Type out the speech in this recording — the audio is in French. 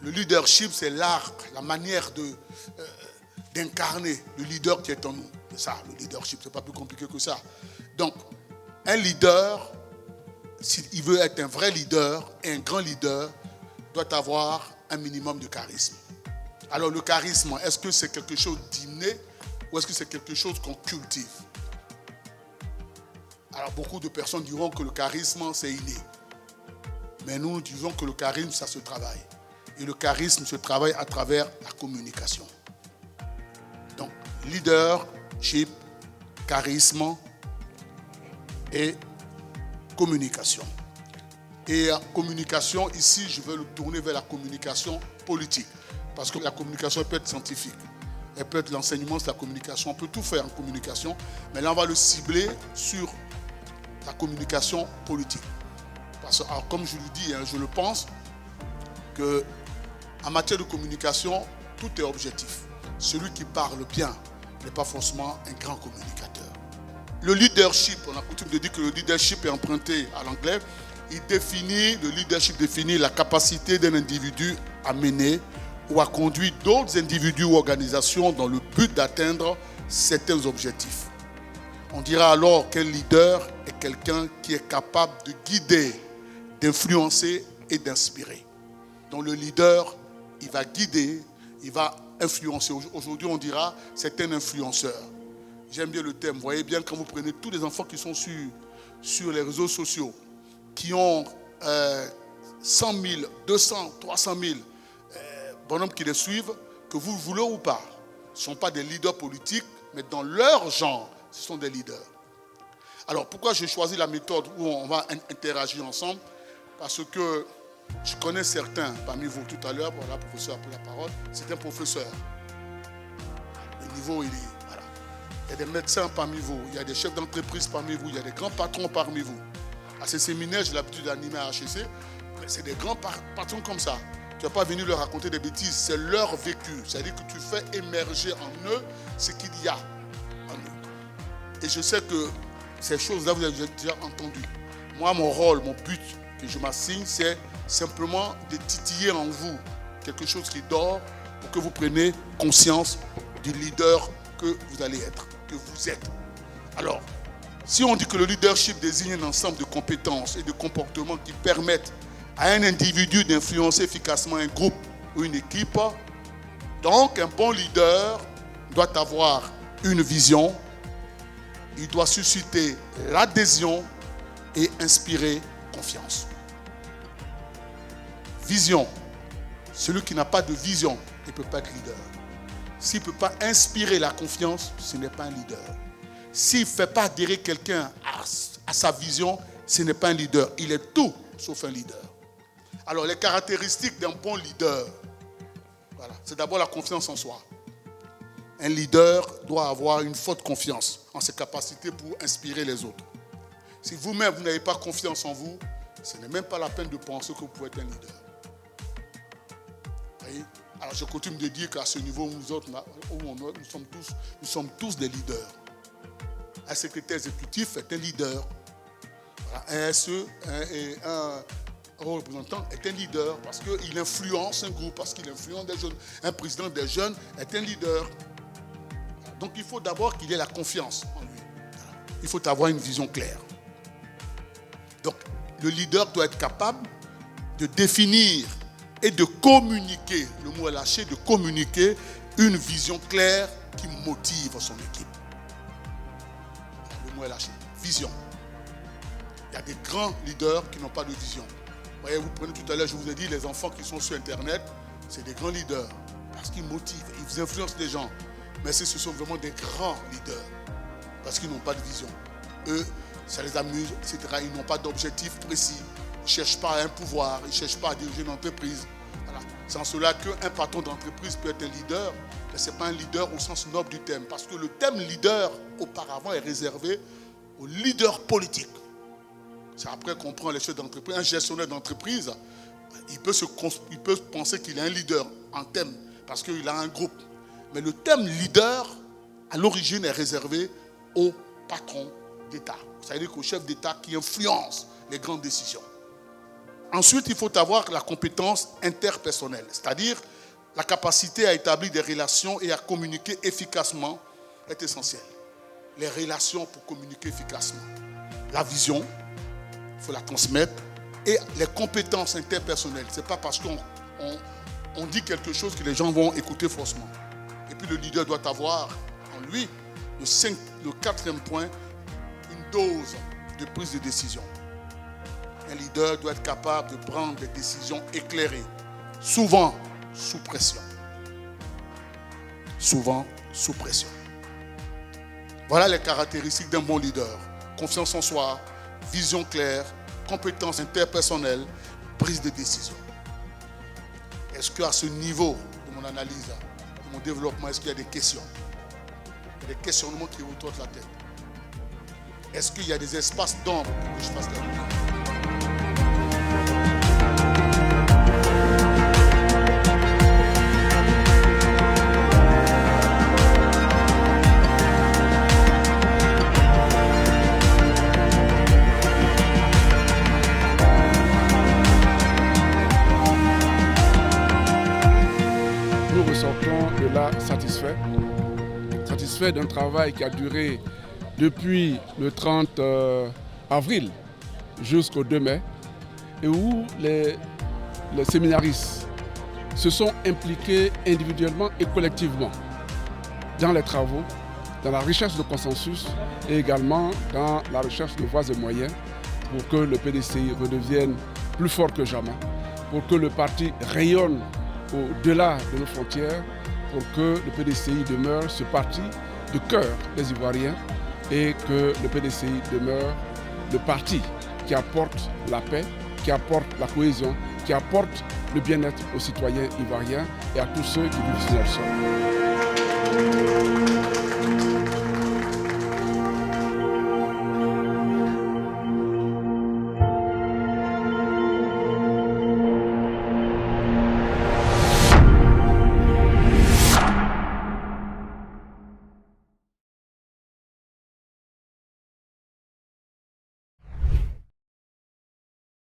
Le leadership, c'est l'art, la manière d'incarner le leader qui est en nous. C'est ça, le leadership, c'est pas plus compliqué que ça. Donc, un leader, s'il veut être un vrai leader et un grand leader, doit avoir un minimum de charisme. Alors le charisme, est-ce que c'est quelque chose d'inné ou est-ce que c'est quelque chose qu'on cultive? Alors beaucoup de personnes diront que le charisme, c'est inné. Mais nous disons que le charisme, ça se travaille. Et le charisme se travaille à travers la communication. Donc, leadership, charisme et communication. Et communication, ici, je veux le tourner vers la communication politique. Parce que la communication peut être scientifique. Elle peut être l'enseignement, c'est la communication. On peut tout faire en communication. Mais là, on va le cibler sur la communication politique. Parce que, alors, comme je le dis, je le pense, qu'en matière de communication, tout est objectif. Celui qui parle bien n'est pas forcément un grand communicateur. Le leadership, on a coutume de dire que le leadership est emprunté à l'anglais. Le leadership définit la capacité d'un individu à mener ou à conduire d'autres individus ou organisations dans le but d'atteindre certains objectifs. On dira alors qu'un leader est quelqu'un qui est capable de guider, d'influencer et d'inspirer. Donc le leader, il va guider, il va influencer. Aujourd'hui, on dira c'est un influenceur. J'aime bien le thème. Vous voyez bien quand vous prenez tous les enfants qui sont sur les réseaux sociaux, qui ont 100 000, 200, 300 000 bonhommes qui les suivent, que vous le voulez ou pas. Ce ne sont pas des leaders politiques, mais dans leur genre, ce sont des leaders. Alors, pourquoi j'ai choisi la méthode où on va interagir ensemble? Parce que je connais certains parmi vous tout à l'heure, voilà, le professeur a pris la parole, c'est un professeur. Le niveau, il est, voilà. Il y a des médecins parmi vous, il y a des chefs d'entreprise parmi vous, il y a des grands patrons parmi vous. À ces séminaires, j'ai l'habitude d'animer à HEC, mais c'est des grands patrons comme ça. Tu n'as pas venu leur raconter des bêtises, c'est leur vécu. C'est-à-dire que tu fais émerger en eux ce qu'il y a en eux. Et je sais que ces choses-là, vous avez déjà entendu. Moi, mon rôle, mon but que je m'assigne, c'est simplement de titiller en vous quelque chose qui dort pour que vous preniez conscience du leader que vous allez être, que vous êtes. Alors, si on dit que le leadership désigne un ensemble de compétences et de comportements qui permettent à un individu d'influencer efficacement un groupe ou une équipe, donc un bon leader doit avoir une vision, il doit susciter l'adhésion et inspirer confiance. Vision. Celui qui n'a pas de vision ne peut pas être leader. S'il ne peut pas inspirer la confiance, ce n'est pas un leader. S'il ne fait pas adhérer quelqu'un à sa vision, ce n'est pas un leader. Il est tout sauf un leader. Alors, les caractéristiques d'un bon leader, voilà, c'est d'abord la confiance en soi. Un leader doit avoir une forte confiance en ses capacités pour inspirer les autres. Si vous-même, vous n'avez pas confiance en vous, ce n'est même pas la peine de penser que vous pouvez être un leader. Vous voyez? Alors, je coutume de dire qu'à ce niveau, nous sommes tous des leaders. Un secrétaire exécutif est un leader. Voilà. Un SE, un représentant est un leader parce qu'il influence un groupe, parce qu'il influence des jeunes. Un président des jeunes est un leader. Donc il faut d'abord qu'il ait la confiance en lui. Il faut avoir une vision claire. Donc le leader doit être capable de définir et de communiquer, le mot est lâché, de communiquer une vision claire qui motive son équipe. Le mot est lâché. Vision. Il y a des grands leaders qui n'ont pas de vision. Vous voyez, vous prenez tout à l'heure, je vous ai dit, les enfants qui sont sur Internet, c'est des grands leaders. Parce qu'ils motivent, ils influencent les gens. Mais ce sont vraiment des grands leaders. Parce qu'ils n'ont pas de vision. Eux, ça les amuse, etc. Ils n'ont pas d'objectif précis. Ils ne cherchent pas un pouvoir, ils ne cherchent pas à diriger une entreprise. Voilà. C'est en cela qu'un patron d'entreprise peut être un leader, mais ce n'est pas un leader au sens noble du terme. Parce que le terme leader, auparavant, est réservé aux leaders politiques. C'est après qu'on prend les chefs d'entreprise. Un gestionnaire d'entreprise, il peut penser qu'il est un leader en thème, parce qu'il a un groupe. Mais le terme leader, à l'origine, est réservé aux patrons d'État. C'est-à-dire qu'aux chefs d'État qui influencent les grandes décisions. Ensuite, il faut avoir la compétence interpersonnelle, c'est-à-dire la capacité à établir des relations et à communiquer efficacement est essentielle. Les relations pour communiquer efficacement. La vision, il faut la transmettre. Et les compétences interpersonnelles. Ce n'est pas parce qu'on dit quelque chose que les gens vont écouter forcément. Et puis le leader doit avoir en lui, le quatrième point, une dose de prise de décision. Un leader doit être capable de prendre des décisions éclairées, souvent sous pression. Souvent sous pression. Voilà les caractéristiques d'un bon leader. Confiance en soi, vision claire, compétences interpersonnelles, prise de décision. Est-ce qu'à ce niveau de mon analyse, de mon développement, est-ce qu'il y a des questions? Il y a des questionnements qui vous trottent la tête. Est-ce qu'il y a des espaces d'ombre pour que je fasse la lumière? De là satisfait d'un travail qui a duré depuis le 30 avril jusqu'au 2 mai et où les séminaristes se sont impliqués individuellement et collectivement dans les travaux, dans la recherche de consensus et également dans la recherche de voies et moyens pour que le PDCI redevienne plus fort que jamais, pour que le parti rayonne au-delà de nos frontières, pour que le PDCI demeure ce parti de cœur des Ivoiriens et que le PDCI demeure le parti qui apporte la paix, qui apporte la cohésion, qui apporte le bien-être aux citoyens ivoiriens et à tous ceux qui vivent sur leur sol.